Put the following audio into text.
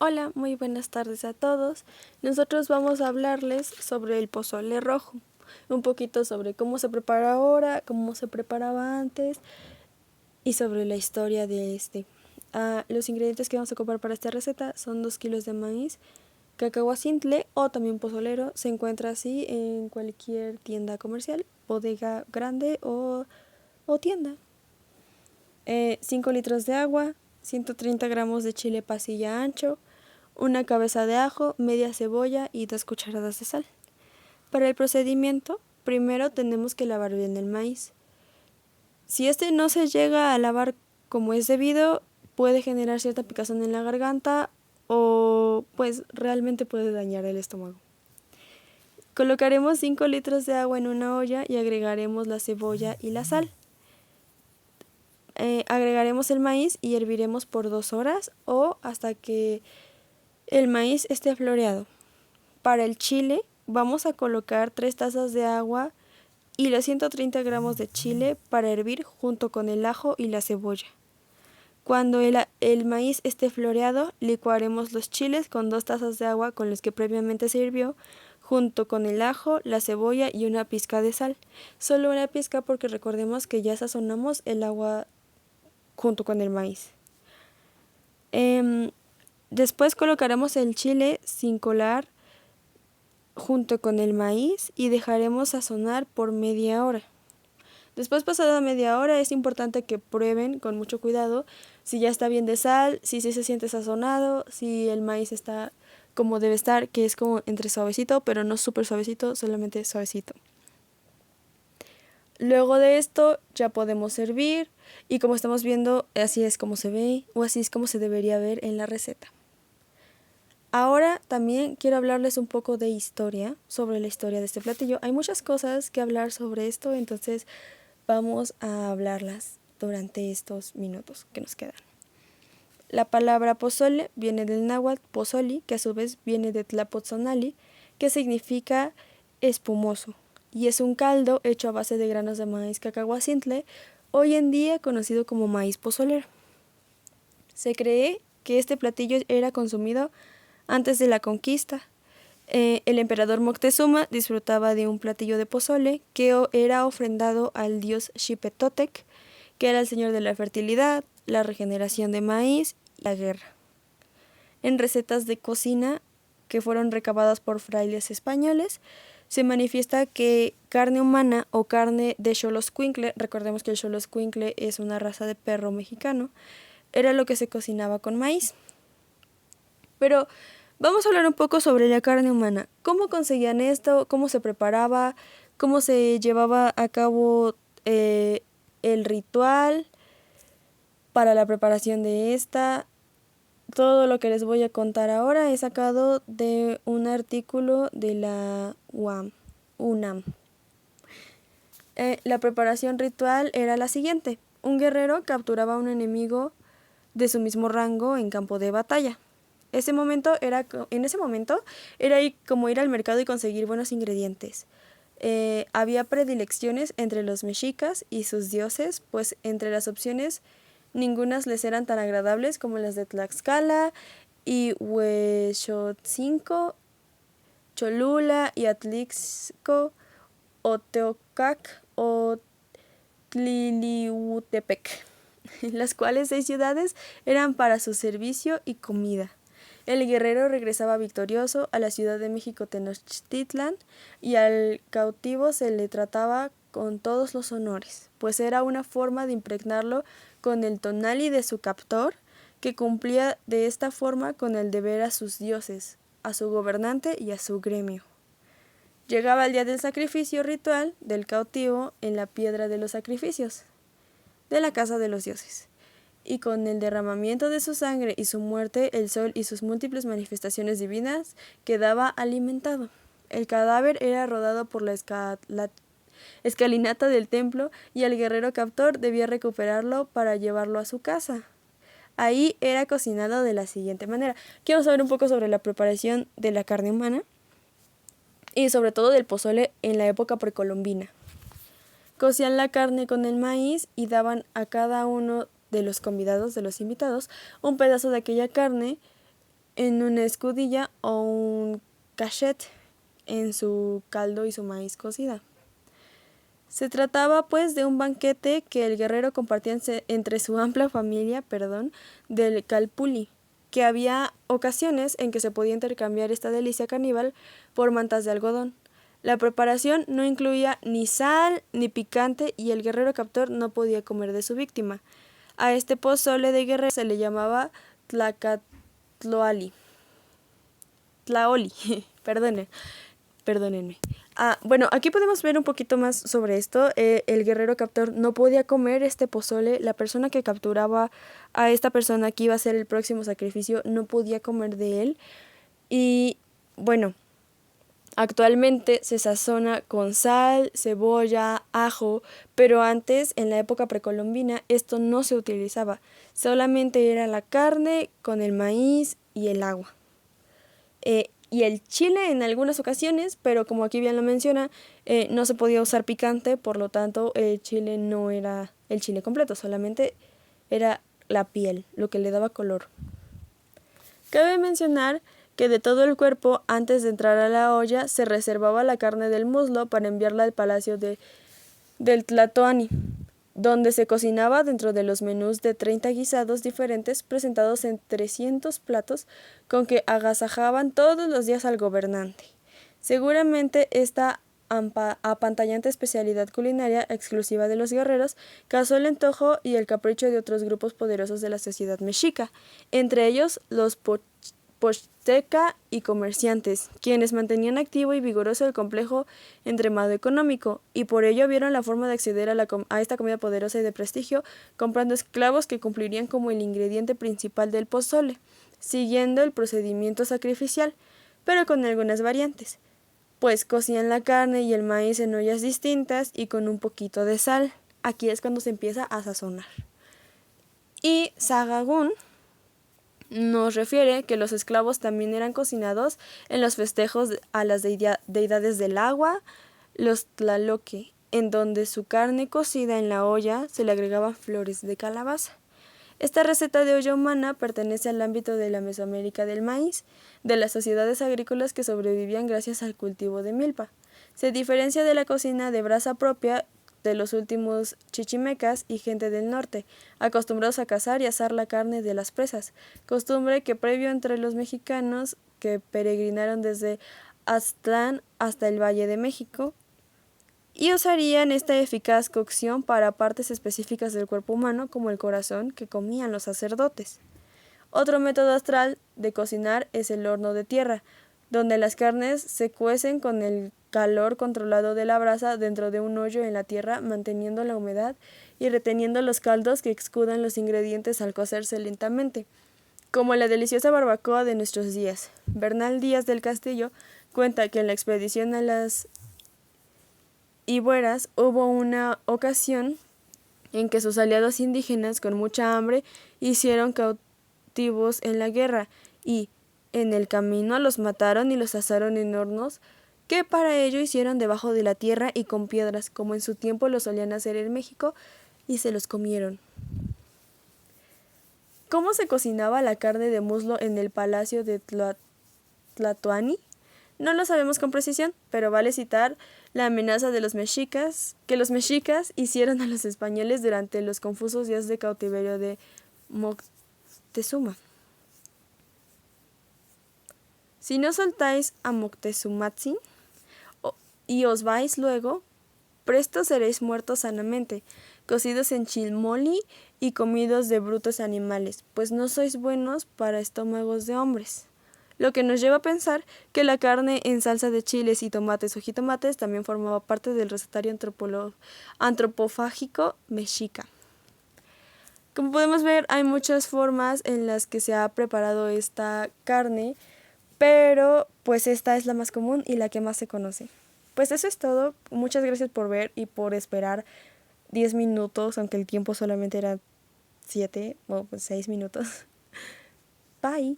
Hola, muy buenas tardes a todos. Nosotros vamos a hablarles sobre el pozole rojo, un poquito sobre cómo se prepara ahora, cómo se preparaba antes y sobre la historia de este. Los ingredientes que vamos a ocupar para esta receta son 2 kilos de maíz, cacahuacintle o también pozolero. Se encuentra así en cualquier tienda comercial, bodega grande o tienda. 5 litros de agua, 130 gramos de chile pasilla ancho, una cabeza de ajo, media cebolla y 2 cucharadas de sal. Para el procedimiento, primero tenemos que lavar bien el maíz. Si este no se llega a lavar como es debido, puede generar cierta picazón en la garganta o pues realmente puede dañar el estómago. Colocaremos 5 litros de agua en una olla y agregaremos la cebolla y la sal. Agregaremos el maíz y herviremos por 2 horas o hasta que el maíz esté floreado. Para el chile vamos a colocar 3 tazas de agua y los 130 gramos de chile para hervir junto con el ajo y la cebolla. Cuando el maíz esté floreado, licuaremos los chiles con 2 tazas de agua con los que previamente se hirvió, junto con el ajo, la cebolla y una pizca de sal. Solo una pizca porque recordemos que ya sazonamos el agua junto con el maíz. Después colocaremos el chile sin colar junto con el maíz y dejaremos sazonar por media hora. Después, pasada media hora, es importante que prueben con mucho cuidado si ya está bien de sal, si se siente sazonado, si el maíz está como debe estar, que es como entre suavecito, pero no súper suavecito, solamente suavecito. Luego de esto ya podemos servir y como estamos viendo, así es como se ve o así es como se debería ver en la receta. Ahora también quiero hablarles un poco de historia, sobre la historia de este platillo. Hay muchas cosas que hablar sobre esto, entonces vamos a hablarlas durante estos minutos que nos quedan. La palabra pozole viene del náhuatl pozoli, que a su vez viene de tlapotzonali, que significa espumoso, y es un caldo hecho a base de granos de maíz cacahuacintle, hoy en día conocido como maíz pozolero. Se cree que este platillo era consumido antes de la conquista. El emperador Moctezuma disfrutaba de un platillo de pozole que era ofrendado al dios Xipetotec, que era el señor de la fertilidad, la regeneración de maíz y la guerra. En recetas de cocina que fueron recabadas por frailes españoles, se manifiesta que carne humana o carne de xoloscuincle, recordemos que el xoloscuincle es una raza de perro mexicano, era lo que se cocinaba con maíz. Pero vamos a hablar un poco sobre la carne humana. ¿Cómo conseguían esto? ¿Cómo se preparaba? ¿Cómo se llevaba a cabo el ritual para la preparación de esta? Todo lo que les voy a contar ahora es sacado de un artículo de la UNAM. La preparación ritual era la siguiente. Un guerrero capturaba a un enemigo de su mismo rango en campo de batalla. En ese momento era como ir al mercado y conseguir buenos ingredientes. Había predilecciones entre los mexicas y sus dioses, pues entre las opciones ningunas les eran tan agradables como las de Tlaxcala y Huexotzinco, Cholula y Atlixco, Oteocac o Tliliutepec, las cuales 6 ciudades eran para su servicio y comida. El guerrero regresaba victorioso a la Ciudad de México Tenochtitlan y al cautivo se le trataba con todos los honores, pues era una forma de impregnarlo con el tonali de su captor, que cumplía de esta forma con el deber a sus dioses, a su gobernante y a su gremio. Llegaba el día del sacrificio ritual del cautivo en la piedra de los sacrificios de la casa de los dioses. Y con el derramamiento de su sangre y su muerte, el sol y sus múltiples manifestaciones divinas quedaba alimentado. El cadáver era rodado por la escalinata del templo y el guerrero captor debía recuperarlo para llevarlo a su casa. Ahí era cocinado de la siguiente manera. Quiero saber un poco sobre la preparación de la carne humana y sobre todo del pozole en la época precolombina. Cocían la carne con el maíz y daban a cada uno de los convidados, de los invitados, un pedazo de aquella carne en una escudilla o un cachet en su caldo y su maíz cocida. Se trataba pues de un banquete que el guerrero compartía entre su amplia familia, del calpulli, que había ocasiones en que se podía intercambiar esta delicia caníbal por mantas de algodón. La preparación no incluía ni sal ni picante y el guerrero captor no podía comer de su víctima. A este pozole de guerrero se le llamaba tlacatloali. Tlaoli, perdónenme. Bueno, aquí podemos ver un poquito más sobre esto. El guerrero captor no podía comer este pozole. La persona que capturaba a esta persona que iba a ser el próximo sacrificio no podía comer de él. Y bueno, actualmente se sazona con sal, cebolla, ajo, pero antes, en la época precolombina, esto no se utilizaba. Solamente era la carne con el maíz y el agua. Y el chile en algunas ocasiones, pero como aquí bien lo menciona, no se podía usar picante, por lo tanto el chile no era el chile completo, solamente era la piel, lo que le daba color. Cabe mencionar que de todo el cuerpo, antes de entrar a la olla, se reservaba la carne del muslo para enviarla al palacio del Tlatoani, donde se cocinaba dentro de los menús de 30 guisados diferentes presentados en 300 platos con que agasajaban todos los días al gobernante. Seguramente esta apantallante especialidad culinaria exclusiva de los guerreros causó el antojo y el capricho de otros grupos poderosos de la sociedad mexica, entre ellos los posteca y comerciantes, quienes mantenían activo y vigoroso el complejo entremado económico, y por ello vieron la forma de acceder a esta comida poderosa y de prestigio, comprando esclavos que cumplirían como el ingrediente principal del pozole, siguiendo el procedimiento sacrificial, pero con algunas variantes, pues cocían la carne y el maíz en ollas distintas y con un poquito de sal. Aquí es cuando se empieza a sazonar. Y Sahagún nos refiere que los esclavos también eran cocinados en los festejos a las deidades del agua, los tlaloque, en donde su carne cocida en la olla se le agregaban flores de calabaza. Esta receta de olla humana pertenece al ámbito de la Mesoamérica del maíz, de las sociedades agrícolas que sobrevivían gracias al cultivo de milpa. Se diferencia de la cocina de brasa propia de los últimos chichimecas y gente del norte, acostumbrados a cazar y asar la carne de las presas, costumbre que previo entre los mexicanos que peregrinaron desde Aztlán hasta el Valle de México, y usarían esta eficaz cocción para partes específicas del cuerpo humano como el corazón que comían los sacerdotes. Otro método astral de cocinar es el horno de tierra, donde las carnes se cuecen con el calor controlado de la brasa dentro de un hoyo en la tierra, manteniendo la humedad y reteniendo los caldos que exudan los ingredientes al cocerse lentamente, como la deliciosa barbacoa de nuestros días. Bernal Díaz del Castillo cuenta que en la expedición a las Ibueras hubo una ocasión en que sus aliados indígenas con mucha hambre hicieron cautivos en la guerra y en el camino los mataron y los asaron en hornos que para ello hicieron debajo de la tierra y con piedras, como en su tiempo lo solían hacer en México, y se los comieron. ¿Cómo se cocinaba la carne de muslo en el palacio de Tlatoani? No lo sabemos con precisión, pero vale citar la amenaza de los mexicas, que los mexicas hicieron a los españoles durante los confusos días de cautiverio de Moctezuma. Si no soltáis a Moctezumatzin y os vais luego, presto seréis muertos sanamente, cocidos en chilmoli y comidos de brutos animales, pues no sois buenos para estómagos de hombres. Lo que nos lleva a pensar que la carne en salsa de chiles y tomates o jitomates también formaba parte del recetario antropofágico mexica. Como podemos ver, hay muchas formas en las que se ha preparado esta carne, pero pues esta es la más común y la que más se conoce. Pues eso es todo. Muchas gracias por ver y por esperar 10 minutos, aunque el tiempo solamente era 7 o 6 minutos. Bye.